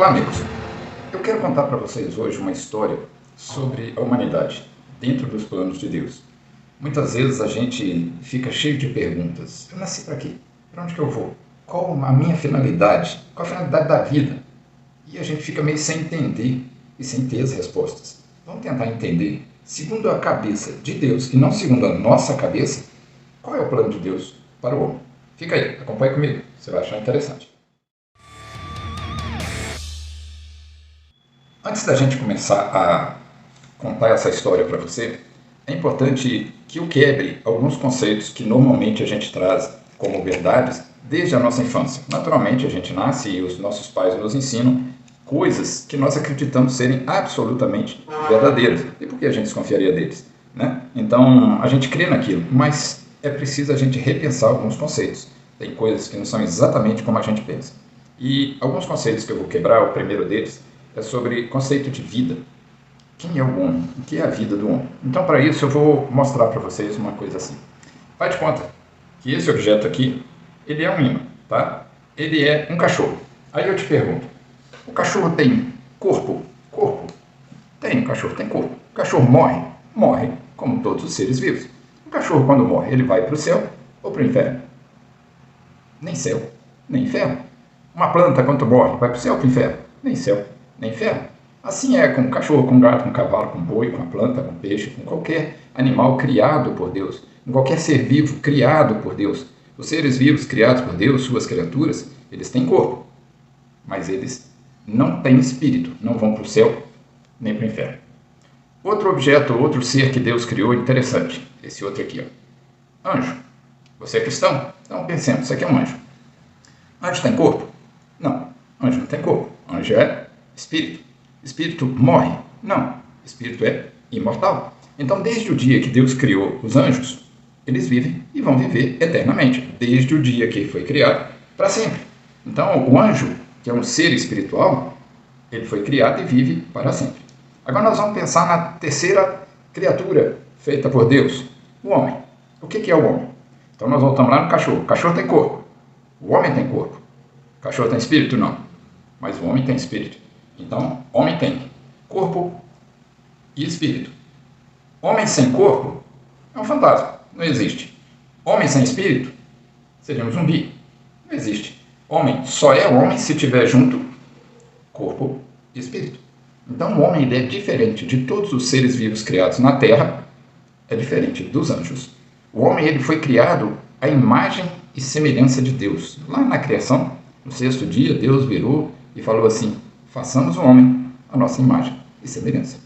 Olá, amigos. Eu quero contar para vocês hoje uma história sobre a humanidade dentro dos planos de Deus. Muitas vezes a gente fica cheio de perguntas. Eu nasci para quê? Para onde que eu vou? Qual a minha finalidade? Qual a finalidade da vida? E a gente fica meio sem entender e sem ter as respostas. Vamos tentar entender, segundo a cabeça de Deus e não segundo a nossa cabeça, qual é o plano de Deus para o homem. Fica aí, acompanhe comigo, você vai achar interessante. Antes da gente começar a contar essa história para você, é importante que eu quebre alguns conceitos que normalmente a gente traz como verdades desde a nossa infância. Naturalmente, a gente nasce e os nossos pais nos ensinam coisas que nós acreditamos serem absolutamente verdadeiras. E por que a gente desconfiaria deles, né? Então, a gente crê naquilo, mas é preciso a gente repensar alguns conceitos. Tem coisas que não são exatamente como a gente pensa. E alguns conceitos que eu vou quebrar, o primeiro deles, é sobre conceito de vida. Quem é o homem? O que é a vida do homem? Então, para isso, eu vou mostrar para vocês uma coisa assim. Faz de conta que esse objeto aqui, ele é um imã, tá? Ele é um cachorro. Aí eu te pergunto, o cachorro tem corpo? Corpo? Tem, o cachorro tem corpo. O cachorro morre? Morre, como todos os seres vivos. O cachorro, quando morre, ele vai para o céu ou para o inferno? Nem céu, nem inferno. Uma planta, quando morre, vai para o céu ou para o inferno? Nem céu, nem inferno. Assim é com o cachorro, com o gato, com o cavalo, com o boi, com a planta, com o peixe, com qualquer animal criado por Deus, com qualquer ser vivo criado por Deus. Os seres vivos criados por Deus, suas criaturas, eles têm corpo, mas eles não têm espírito, não vão para o céu nem para o inferno. Outro objeto, outro ser que Deus criou interessante, esse outro aqui, ó. Anjo. Você é cristão? Então pensemos, isso aqui é um anjo. Anjo tem corpo? Não, anjo não tem corpo. Anjo é espírito. Espírito morre? Não, espírito é imortal. Então, desde o dia que Deus criou os anjos, eles vivem e vão viver eternamente, desde o dia que foi criado para sempre. Então, o anjo, que é um ser espiritual, ele foi criado e vive para sempre. Agora nós vamos pensar na terceira criatura feita por Deus, o homem. O que é o homem? Então nós voltamos lá no cachorro. O cachorro tem corpo. O homem tem corpo. O cachorro tem espírito? Não. Mas o homem tem espírito. Então, homem tem corpo e espírito. Homem sem corpo é um fantasma. Não existe. Homem sem espírito seria um zumbi. Não existe. Homem só é homem se tiver junto corpo e espírito. Então, o homem ele é diferente de todos os seres vivos criados na Terra. É diferente dos anjos. O homem ele foi criado à imagem e semelhança de Deus. Lá na criação, no sexto dia, Deus virou e falou assim: façamos o homem a nossa imagem e semelhança.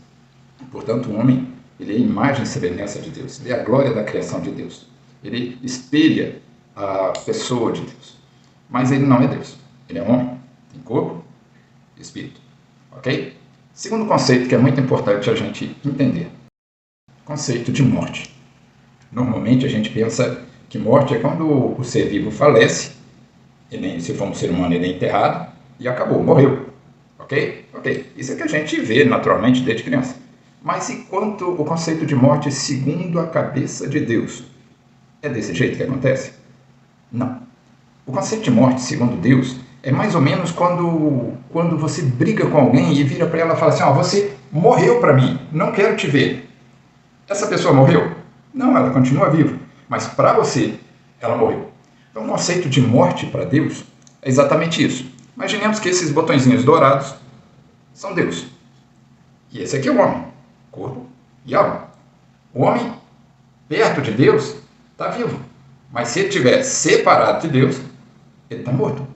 Portanto, o homem ele é a imagem e semelhança de Deus. Ele é a glória da criação de Deus. Ele espelha a pessoa de Deus. Mas ele não é Deus. Ele é um homem. Tem corpo e espírito. Ok? Segundo conceito que é muito importante a gente entender. Conceito de morte. Normalmente a gente pensa que morte é quando o ser vivo falece, se for um ser humano ele é enterrado e acabou, morreu. Ok? Ok. Isso é que a gente vê naturalmente desde criança. Mas e quanto o conceito de morte segundo a cabeça de Deus? É desse jeito que acontece? Não. O conceito de morte segundo Deus é mais ou menos quando você briga com alguém e vira para ela e fala assim: você morreu para mim, não quero te ver. Essa pessoa morreu? Não, ela continua viva, mas para você, ela morreu. Então, o conceito de morte para Deus é exatamente isso. Imaginemos que esses botõezinhos dourados são Deus. E esse aqui é o homem, corpo e alma. O homem, perto de Deus, está vivo. Mas se ele estiver separado de Deus, ele está morto.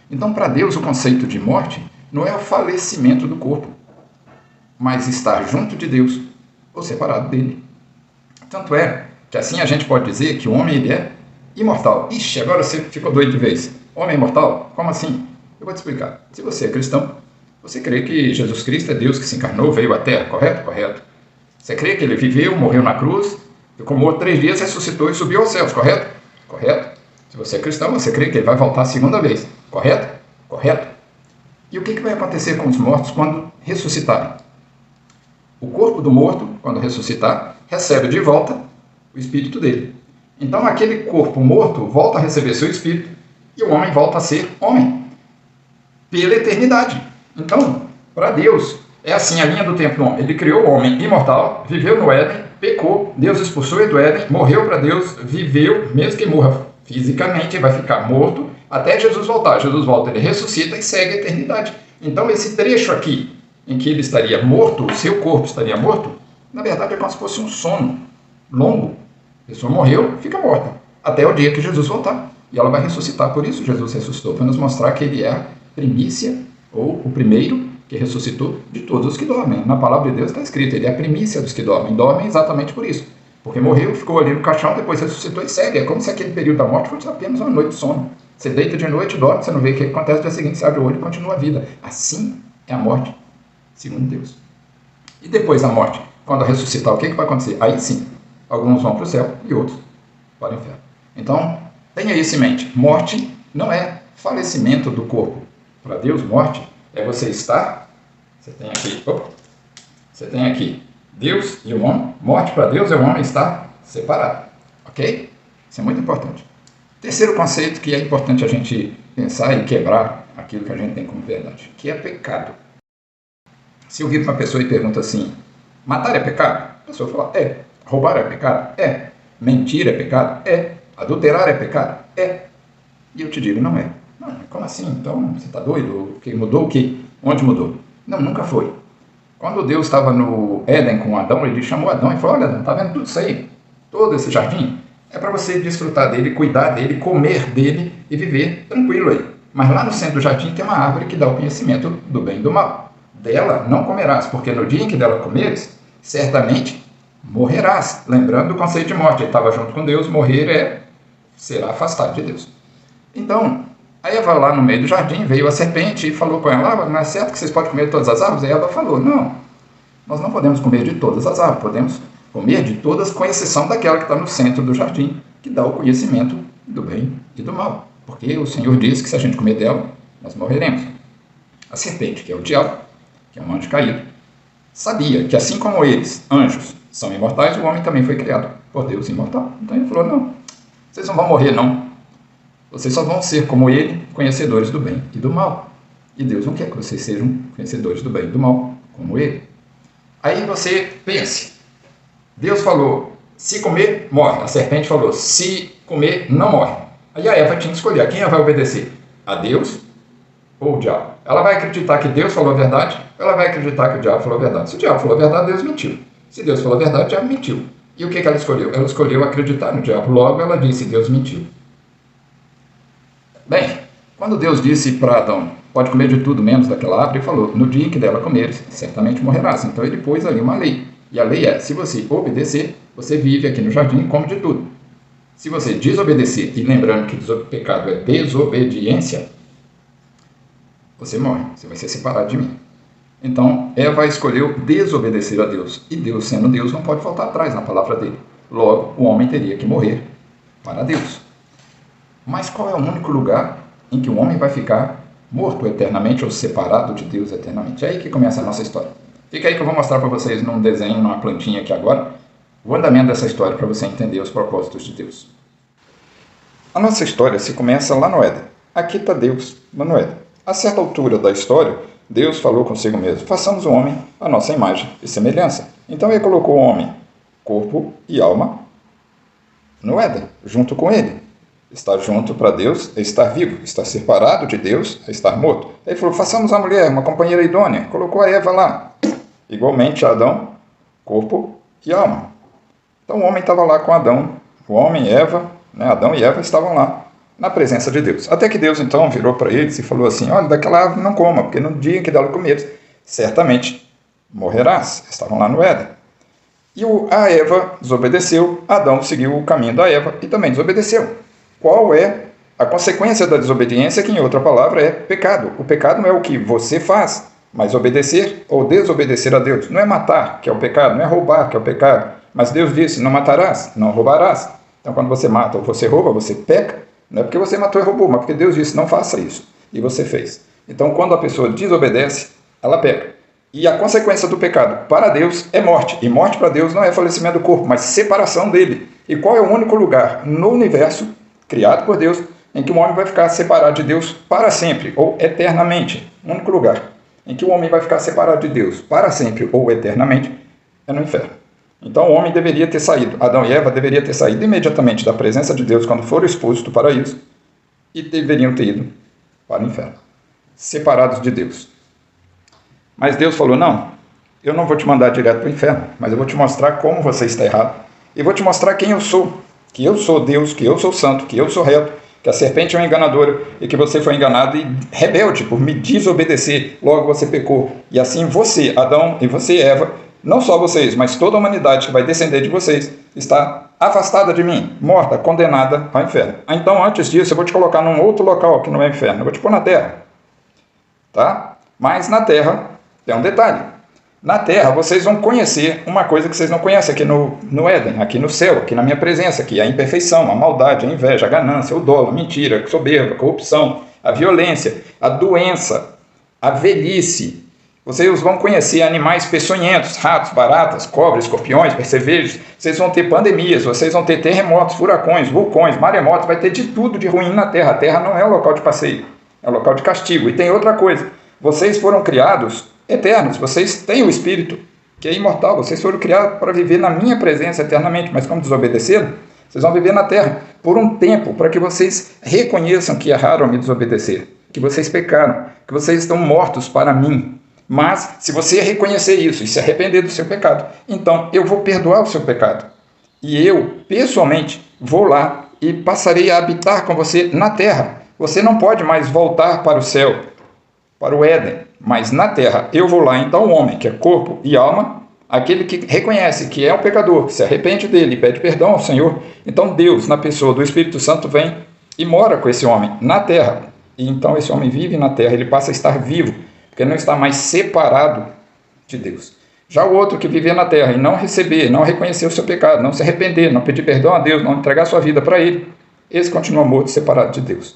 Então, para Deus, o conceito de morte não é o falecimento do corpo, mas estar junto de Deus ou separado dele. Tanto é que assim a gente pode dizer que o homem ele é imortal. Ixi, agora você ficou doido de vez. Homem é imortal? Como assim? Eu vou te explicar. Se você é cristão, você crê que Jesus Cristo é Deus que se encarnou, veio à Terra, correto? Correto. Você crê que ele viveu, morreu na cruz, ficou morto 3 dias, ressuscitou e subiu aos céus, correto? Correto. Se você é cristão, você crê que ele vai voltar a segunda vez, correto? Correto. E o que vai acontecer com os mortos quando ressuscitarem? O corpo do morto, quando ressuscitar, recebe de volta o espírito dele. Então, aquele corpo morto volta a receber seu espírito e o homem volta a ser homem pela eternidade. Então, para Deus, é assim a linha do tempo do homem. Ele criou o homem imortal, viveu no Éden, pecou, Deus expulsou ele do Éden, morreu para Deus, viveu, mesmo que morra fisicamente, vai ficar morto, até Jesus voltar. Jesus volta, ele ressuscita e segue a eternidade. Então, esse trecho aqui, em que ele estaria morto, o seu corpo estaria morto, na verdade é como se fosse um sono longo. A pessoa morreu, fica morta, até o dia que Jesus voltar. E ela vai ressuscitar. Por isso Jesus ressuscitou, para nos mostrar que ele é a primícia, ou o primeiro que ressuscitou de todos os que dormem. Na palavra de Deus está escrito, ele é a primícia dos que dormem. Dormem exatamente por isso. Porque morreu, ficou ali no caixão, depois ressuscitou e segue. É como se aquele período da morte fosse apenas uma noite de sono. Você deita de noite, dorme, você não vê o que acontece, no dia seguinte você abre o olho e continua a vida. Assim é a morte, segundo Deus. E depois da morte, quando ressuscitar, o que vai acontecer? Aí sim, alguns vão para o céu e outros para o inferno. Então, tenha isso em mente. Morte não é falecimento do corpo. Para Deus, morte é você estar... Você tem aqui Deus e o homem. Morte para Deus é o homem estar separado. Ok? Isso é muito importante. Terceiro conceito que é importante a gente pensar e quebrar aquilo que a gente tem como verdade, que é pecado. Se eu vir para uma pessoa e pergunta assim, matar é pecado? A pessoa fala, é. Roubar é pecado? É. Mentir é pecado? É. Adulterar é pecado? É. E eu te digo, não é. Não, como assim? Então, você está doido? Mudou o quê? Onde mudou? Não, nunca foi. Quando Deus estava no Éden com Adão, ele chamou Adão e falou, olha Adão, está vendo tudo isso aí? Todo esse jardim? É para você desfrutar dele, cuidar dele, comer dele e viver tranquilo aí. Mas lá no centro do jardim tem uma árvore que dá o conhecimento do bem e do mal. Dela não comerás, porque no dia em que dela comeres, certamente morrerás. Lembrando do conceito de morte, ele estava junto com Deus, morrer será afastado de Deus. Então, a Eva lá no meio do jardim, veio a serpente e falou com ela, não é certo que vocês podem comer de todas as árvores? E Eva falou, não, nós não podemos comer de todas as árvores, podemos comer de todas, com exceção daquela que está no centro do jardim, que dá o conhecimento do bem e do mal. Porque o Senhor disse que se a gente comer dela, nós morreremos. A serpente, que é o diabo, que é um anjo caído, sabia que assim como eles, anjos, são imortais, o homem também foi criado por Deus imortal. Então ele falou, não, vocês não vão morrer não. Vocês só vão ser como ele, conhecedores do bem e do mal. E Deus não quer que vocês sejam conhecedores do bem e do mal, como ele. Aí você pense, Deus falou, se comer, morre. A serpente falou, se comer, não morre. Aí a Eva tinha que escolher, a quem ela vai obedecer? A Deus ou o diabo? Ela vai acreditar que Deus falou a verdade, ou ela vai acreditar que o diabo falou a verdade? Se o diabo falou a verdade, Deus mentiu. Se Deus falou a verdade, o diabo mentiu. E o que ela escolheu? Ela escolheu acreditar no diabo. Logo, ela disse, Deus mentiu. Bem, quando Deus disse para Adão, pode comer de tudo menos daquela árvore, ele falou, no dia em que dela comeres, certamente morrerás. Então ele pôs ali uma lei. E a lei é, se você obedecer, você vive aqui no jardim e come de tudo. Se você desobedecer, e lembrando que pecado é desobediência, você morre, você vai ser separado de mim. Então, Eva escolheu desobedecer a Deus. E Deus, sendo Deus, não pode voltar atrás na palavra dele. Logo, o homem teria que morrer para Deus. Mas qual é o único lugar em que o homem vai ficar morto eternamente ou separado de Deus eternamente? É aí que começa a nossa história. Fica aí que eu vou mostrar para vocês num desenho, numa plantinha aqui agora, o andamento dessa história para você entender os propósitos de Deus. A nossa história se começa lá no Éden. Aqui está Deus, lá no Éden. A certa altura da história, Deus falou consigo mesmo, façamos o homem à nossa imagem e semelhança. Então ele colocou o homem, corpo e alma, no Éden, junto com ele. Estar junto para Deus é estar vivo, estar separado de Deus é estar morto. Aí ele falou, façamos a mulher, uma companheira idônea. Colocou a Eva lá. Igualmente a Adão, corpo e alma. Então o homem estava lá com Adão, o homem e Eva, Adão e Eva estavam lá na presença de Deus. Até que Deus então virou para eles e falou assim, olha, daquela árvore não coma, porque no dia em que dela comeres, certamente morrerás. Estavam lá no Éden. E a Eva desobedeceu, Adão seguiu o caminho da Eva e também desobedeceu. Qual é a consequência da desobediência, que em outra palavra é pecado? O pecado não é o que você faz, mas obedecer ou desobedecer a Deus. Não é matar, que é o pecado, não é roubar, que é o pecado. Mas Deus disse, não matarás, não roubarás. Então quando você mata ou você rouba, você peca. Não é porque você matou e roubou, mas porque Deus disse, não faça isso. E você fez. Então quando a pessoa desobedece, ela peca. E a consequência do pecado para Deus é morte. E morte para Deus não é falecimento do corpo, mas separação dele. E qual é o único lugar no universo criado por Deus, em que o homem vai ficar separado de Deus para sempre, ou eternamente. O único lugar em que o homem vai ficar separado de Deus para sempre ou eternamente, é no inferno. Então o homem deveria ter saído, Adão e Eva deveriam ter saído imediatamente da presença de Deus quando foram expulsos do paraíso e deveriam ter ido para o inferno, separados de Deus. Mas Deus falou, não, eu não vou te mandar direto para o inferno, mas eu vou te mostrar como você está errado e vou te mostrar quem eu sou, que eu sou Deus, que eu sou santo, que eu sou reto, que a serpente é uma enganadora e que você foi enganado e rebelde por me desobedecer, logo você pecou. E assim você, Adão, e você, Eva, não só vocês, mas toda a humanidade que vai descender de vocês, está afastada de mim, morta, condenada ao inferno. Então, antes disso, eu vou te colocar num outro local que não é inferno, eu vou te pôr na terra. Tá? Mas na terra tem um detalhe. Na terra vocês vão conhecer uma coisa que vocês não conhecem aqui no Éden, aqui no céu, aqui na minha presença, que é a imperfeição, a maldade, a inveja, a ganância, o dolo, a mentira, a soberba, a corrupção, a violência, a doença, a velhice. Vocês vão conhecer animais peçonhentos, ratos, baratas, cobras, escorpiões, percevejos. Vocês vão ter pandemias, vocês vão ter terremotos, furacões, vulcões, maremotos, vai ter de tudo de ruim na terra. A terra não é um local de passeio, é um local de castigo. E tem outra coisa, vocês foram criados eternos, vocês têm o Espírito, que é imortal, vocês foram criados para viver na minha presença eternamente, mas como desobedeceram, vocês vão viver na terra por um tempo, para que vocês reconheçam que erraram ao me desobedecer, que vocês pecaram, que vocês estão mortos para mim. Mas, se você reconhecer isso e se arrepender do seu pecado, então eu vou perdoar o seu pecado. E eu, pessoalmente, vou lá e passarei a habitar com você na terra. Você não pode mais voltar para o céu, para o Éden, mas na terra eu vou lá. Então o homem, que é corpo e alma, aquele que reconhece que é um pecador, que se arrepende dele e pede perdão ao Senhor, então Deus, na pessoa do Espírito Santo, vem e mora com esse homem na terra. E então esse homem vive na terra, ele passa a estar vivo, porque não está mais separado de Deus. Já o outro que viver na terra e não receber, não reconhecer o seu pecado, não se arrepender, não pedir perdão a Deus, não entregar sua vida para ele, esse continua morto, separado de Deus.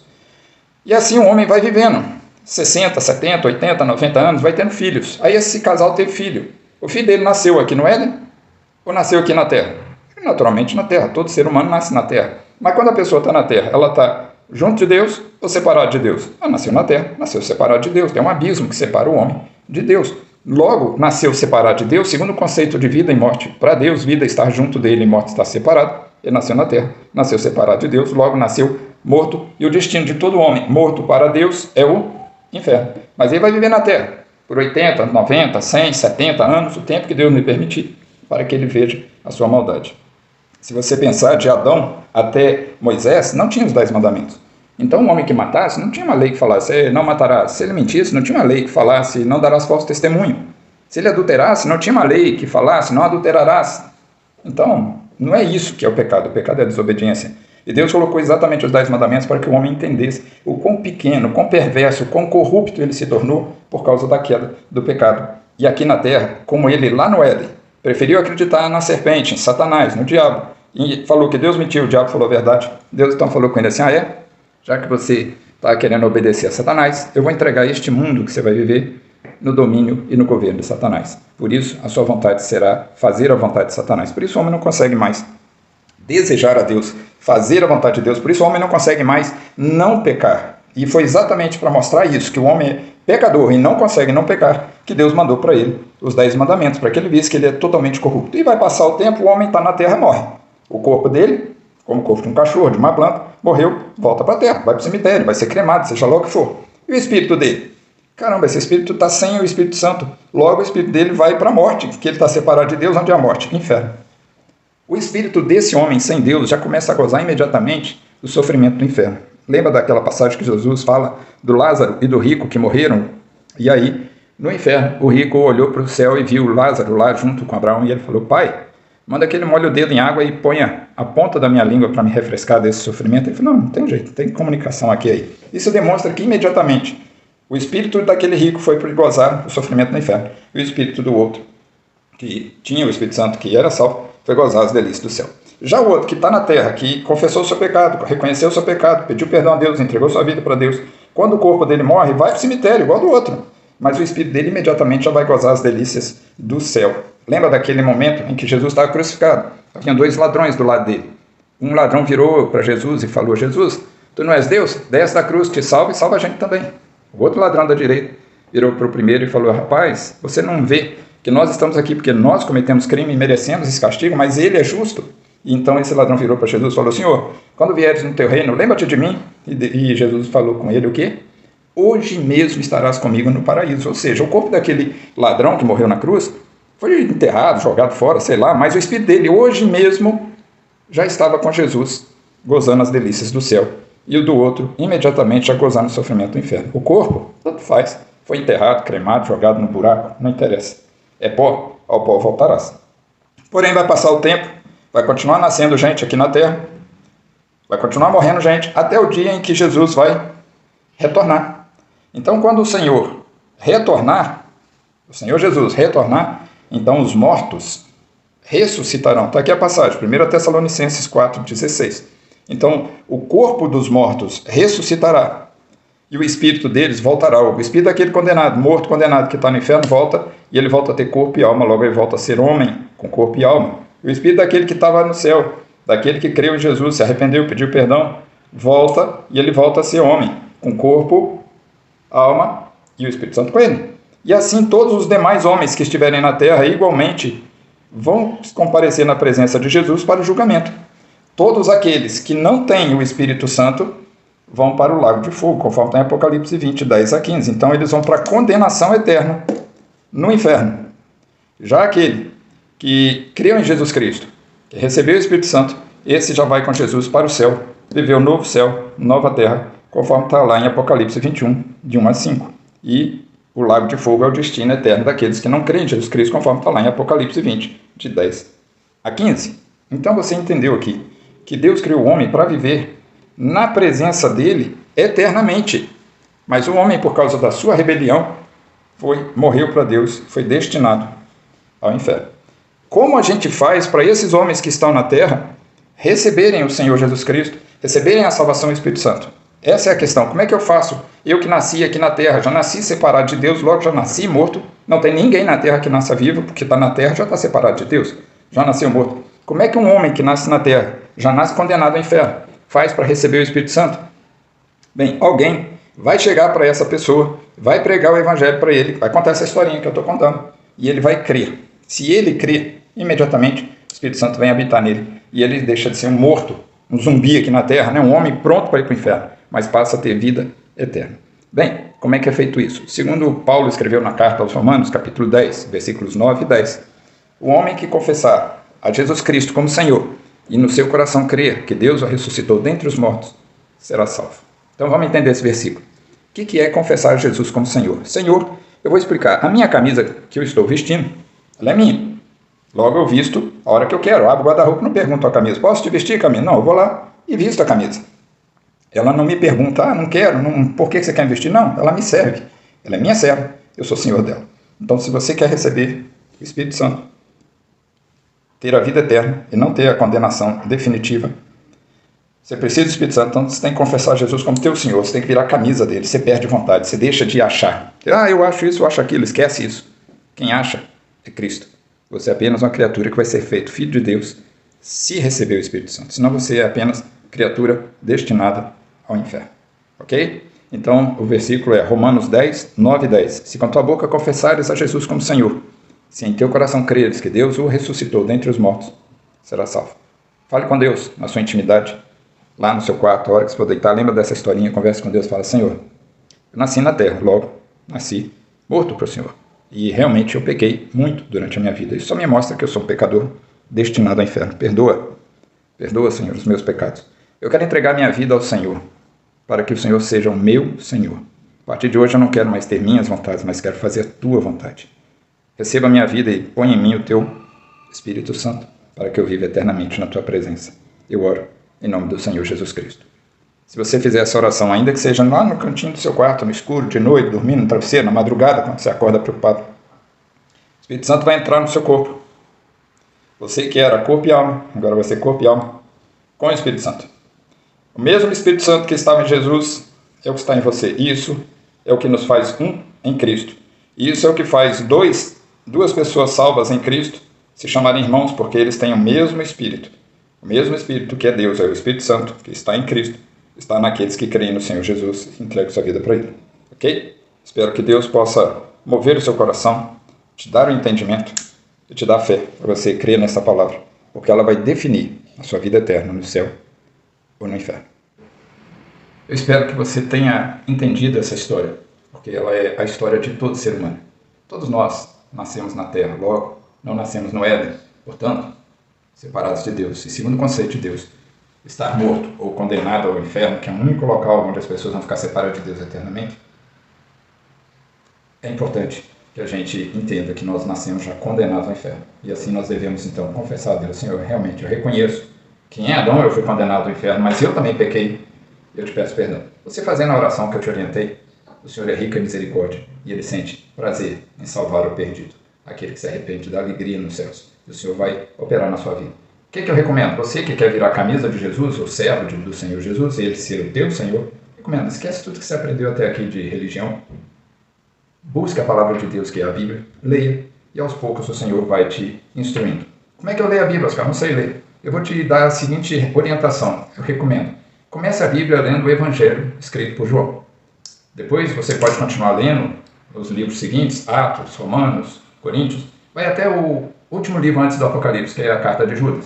E assim o homem vai vivendo, 60, 70, 80, 90 anos, vai tendo filhos. Aí esse casal teve filho. O filho dele nasceu aqui no Éden ou nasceu aqui na terra? Naturalmente na terra, todo ser humano nasce na terra. Mas quando a pessoa está na terra, ela está junto de Deus ou separado de Deus? Ela nasceu na terra, nasceu separado de Deus. Tem um abismo que separa o homem de Deus. Logo, nasceu separado de Deus, segundo o conceito de vida e morte. Para Deus, vida é estar junto dele e morte está separado. Ele nasceu na terra, nasceu separado de Deus, logo nasceu morto. E o destino de todo homem morto para Deus é o inferno. Mas ele vai viver na terra por 80, 90, 100, 70 anos, o tempo que Deus lhe permitir, para que ele veja a sua maldade. Se você pensar, de Adão até Moisés, não tinha os 10 mandamentos. Então, um homem que matasse, não tinha uma lei que falasse, não matarás. Se ele mentisse, não tinha uma lei que falasse, não darás falso testemunho. Se ele adulterasse, não tinha uma lei que falasse, não adulterarás. Então, não é isso que é o pecado é a desobediência. E Deus colocou exatamente os 10 mandamentos para que o homem entendesse o quão pequeno, quão perverso, quão corrupto ele se tornou por causa da queda do pecado. E aqui na terra, como ele lá no Éden, preferiu acreditar na serpente, em Satanás, no diabo, e falou que Deus mentiu, o diabo falou a verdade. Deus então falou com ele assim, já que você está querendo obedecer a Satanás, eu vou entregar este mundo que você vai viver no domínio e no governo de Satanás. Por isso, a sua vontade será fazer a vontade de Satanás. Por isso o homem não consegue mais desejar a Deus, fazer a vontade de Deus. Por isso o homem não consegue mais não pecar. E foi exatamente para mostrar isso, que o homem é pecador e não consegue não pecar, que Deus mandou para ele os 10 mandamentos, para que ele visse que ele é totalmente corrupto. E vai passar o tempo, o homem está na terra e morre. O corpo dele, como o corpo de um cachorro, de uma planta, morreu, volta para a terra, vai para o cemitério, vai ser cremado, seja lá o que for. E o espírito dele? Caramba, esse espírito está sem o Espírito Santo. Logo o espírito dele vai para a morte, que ele está separado de Deus. Onde é a morte? Inferno. O espírito desse homem sem Deus já começa a gozar imediatamente do sofrimento do inferno. Lembra daquela passagem que Jesus fala do Lázaro e do rico que morreram? E aí, no inferno, o rico olhou para o céu e viu Lázaro lá junto com Abraão e ele falou, Pai, manda que ele molhe o dedo em água e ponha a ponta da minha língua para me refrescar desse sofrimento. Ele falou, não tem jeito, tem comunicação aqui aí. Isso demonstra que imediatamente o espírito daquele rico foi para gozar o sofrimento no inferno. E o espírito do outro, que tinha o Espírito Santo, que era salvo, foi gozar as delícias do céu. Já o outro que está na terra, que confessou o seu pecado, reconheceu o seu pecado, pediu perdão a Deus, entregou sua vida para Deus, quando o corpo dele morre, vai para o cemitério, igual do outro. Mas o espírito dele imediatamente já vai gozar as delícias do céu. Lembra daquele momento em que Jesus estava crucificado? Havia 2 ladrões do lado dele. Um ladrão virou para Jesus e falou, Jesus, tu não és Deus? Desce da cruz, te salva e salva a gente também. O outro ladrão da direita virou para o primeiro e falou: rapaz, você não vê que nós estamos aqui porque nós cometemos crime e merecemos esse castigo, mas ele é justo? E então esse ladrão virou para Jesus e falou: Senhor, quando vieres no teu reino, lembra-te de mim. E Jesus falou com ele o quê? Hoje mesmo estarás comigo no paraíso. Ou seja, o corpo daquele ladrão que morreu na cruz foi enterrado, jogado fora, sei lá, mas o espírito dele hoje mesmo já estava com Jesus, gozando as delícias do céu. E o do outro, imediatamente, já gozando o sofrimento do inferno. O corpo, tanto faz, foi enterrado, cremado, jogado no buraco, não interessa. É pó, ao pó voltarás. Porém, vai passar o tempo, vai continuar nascendo gente aqui na terra, vai continuar morrendo gente, até o dia em que Jesus vai retornar. Então, quando o Senhor retornar, o Senhor Jesus retornar, então os mortos ressuscitarão. Está aqui a passagem, 1 Tessalonicenses 4,16. Então, o corpo dos mortos ressuscitará e o espírito deles voltará. O espírito daquele condenado, morto, condenado, que está no inferno, volta, e ele volta a ter corpo e alma, logo ele volta a ser homem, com corpo e alma. E o espírito daquele que estava no céu, daquele que creu em Jesus, se arrependeu, pediu perdão, volta, e ele volta a ser homem, com corpo, alma e o Espírito Santo com ele. E assim todos os demais homens que estiverem na terra igualmente vão comparecer na presença de Jesus para o julgamento. Todos aqueles que não têm o Espírito Santo vão para o lago de fogo, conforme está em Apocalipse 20, 10 a 15. Então eles vão para a condenação eterna no inferno. Já aquele que creu em Jesus Cristo, que recebeu o Espírito Santo, esse já vai com Jesus para o céu, viver o novo céu, nova terra, conforme está lá em Apocalipse 21, de 1 a 5. E o lago de fogo é o destino eterno daqueles que não creem em Jesus Cristo, conforme está lá em Apocalipse 20, de 10 a 15. Então você entendeu aqui que Deus criou o homem para viver na presença dele eternamente. Mas o homem, por causa da sua rebelião, morreu para Deus, foi destinado ao inferno. Como a gente faz para esses homens que estão na terra receberem o Senhor Jesus Cristo, receberem a salvação do Espírito Santo? Essa é a questão. Como é que eu faço? Eu que nasci aqui na terra, já nasci separado de Deus, logo já nasci morto. Não tem ninguém na terra que nasça vivo, porque está na terra, já está separado de Deus. Já nasceu morto. Como é que um homem que nasce na terra, já nasce condenado ao inferno, faz para receber o Espírito Santo? Bem, alguém vai chegar para essa pessoa, vai pregar o evangelho para ele, vai contar essa historinha que eu estou contando, e ele vai crer. Se ele crer, imediatamente o Espírito Santo vem habitar nele, e ele deixa de ser um morto, um zumbi aqui na terra, né? Um homem pronto para ir para o inferno, mas passa a ter vida eterna. Bem, como é que é feito isso? Segundo Paulo escreveu na carta aos Romanos, capítulo 10, versículos 9 e 10, o homem que confessar a Jesus Cristo como Senhor e no seu coração crer que Deus o ressuscitou dentre os mortos, será salvo. Então vamos entender esse versículo. O que é confessar Jesus como Senhor? Senhor, eu vou explicar. A minha camisa que eu estou vestindo, ela é minha. Logo eu visto a hora que eu quero. Abro o guarda-roupa e não pergunto a camisa: posso te vestir, camisa? Não, eu vou lá e visto a camisa. Ela não me pergunta: não quero, por que você quer me vestir? Não, ela me serve. Ela é minha serva, eu sou senhor dela. Então se você quer receber o Espírito Santo, ter a vida eterna e não ter a condenação definitiva, você precisa do Espírito Santo, então você tem que confessar Jesus como teu Senhor, você tem que virar a camisa dele, você perde vontade, você deixa de achar. Eu acho isso, eu acho aquilo, esquece isso. Quem acha é Cristo. Você é apenas uma criatura que vai ser feito filho de Deus se receber o Espírito Santo, senão você é apenas criatura destinada ao inferno. Ok? Então o versículo é Romanos 10, 9 e 10. Se com tua boca confessares a Jesus como Senhor, se em teu coração creres que Deus o ressuscitou dentre os mortos, será salvo. Fale com Deus na sua intimidade, lá no seu quarto, a hora que você for deitar, lembra dessa historinha, converse com Deus, fala: Senhor, eu nasci na terra, logo nasci morto para o Senhor. E realmente eu pequei muito durante a minha vida. Isso só me mostra que eu sou um pecador destinado ao inferno. Perdoa, Senhor, os meus pecados. Eu quero entregar minha vida ao Senhor, para que o Senhor seja o meu Senhor. A partir de hoje eu não quero mais ter minhas vontades, mas quero fazer a tua vontade. Receba a minha vida e põe em mim o teu Espírito Santo, para que eu viva eternamente na tua presença. Eu oro em nome do Senhor Jesus Cristo. Se você fizer essa oração, ainda que seja lá no cantinho do seu quarto, no escuro, de noite, dormindo no travesseiro, na madrugada, quando você acorda preocupado, o Espírito Santo vai entrar no seu corpo. Você que era corpo e alma, agora vai ser corpo e alma com o Espírito Santo. O mesmo Espírito Santo que estava em Jesus é o que está em você. Isso é o que nos faz um em Cristo. Isso é o que faz duas pessoas salvas em Cristo se chamarem irmãos, porque eles têm o mesmo Espírito. O mesmo Espírito que é Deus, é o Espírito Santo, que está em Cristo, está naqueles que creem no Senhor Jesus e entregam sua vida para Ele. Ok? Espero que Deus possa mover o seu coração, te dar o entendimento e te dar fé para você crer nessa palavra, porque ela vai definir a sua vida eterna no céu ou no inferno. Eu espero que você tenha entendido essa história, porque ela é a história de todo ser humano. Todos nós nascemos na Terra, logo não nascemos no Éden, portanto, separados de Deus. E segundo o conceito de Deus, estar morto ou condenado ao inferno, que é o único local onde as pessoas vão ficar separadas de Deus eternamente, é importante que a gente entenda que nós nascemos já condenados ao inferno. E assim nós devemos então confessar a Deus: Senhor, realmente eu reconheço que em Adão eu fui condenado ao inferno, mas eu também pequei, eu te peço perdão. Você fazendo a oração que eu te orientei, o Senhor é rico em misericórdia e Ele sente prazer em salvar o perdido, aquele que se arrepende, dá alegria nos céus. E o Senhor vai operar na sua vida. O que eu recomendo? Você que quer virar a camisa de Jesus, ou servo do Senhor Jesus, e Ele ser o teu Senhor, recomendo, esquece tudo que você aprendeu até aqui de religião. Busque a palavra de Deus, que é a Bíblia, leia, e aos poucos o Senhor vai te instruindo. Como é que eu leio a Bíblia, Oscar? Não sei ler. Eu vou te dar a seguinte orientação, eu recomendo. Comece a Bíblia lendo o Evangelho escrito por João. Depois você pode continuar lendo os livros seguintes, Atos, Romanos, Coríntios, vai até o último livro antes do Apocalipse, que é a Carta de Judas.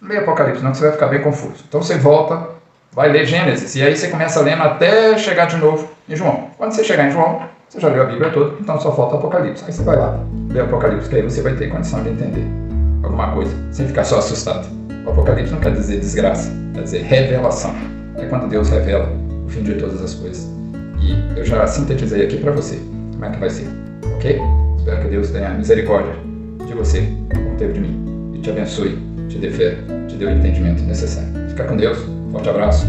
Não leia Apocalipse, não, que você vai ficar bem confuso. Então você volta, vai ler Gênesis, e aí você começa lendo até chegar de novo em João. Quando você chegar em João, você já leu a Bíblia toda, então só falta Apocalipse. Aí você vai lá, lê Apocalipse, que aí você vai ter condição de entender alguma coisa, sem ficar só assustado. O Apocalipse não quer dizer desgraça, quer dizer revelação. É quando Deus revela o fim de todas as coisas. E eu já sintetizei aqui para você como é que vai ser, ok? Espero que Deus tenha misericórdia de você, como teve de mim, e te abençoe, te dê fé, te dê o entendimento necessário. Fica com Deus, forte abraço.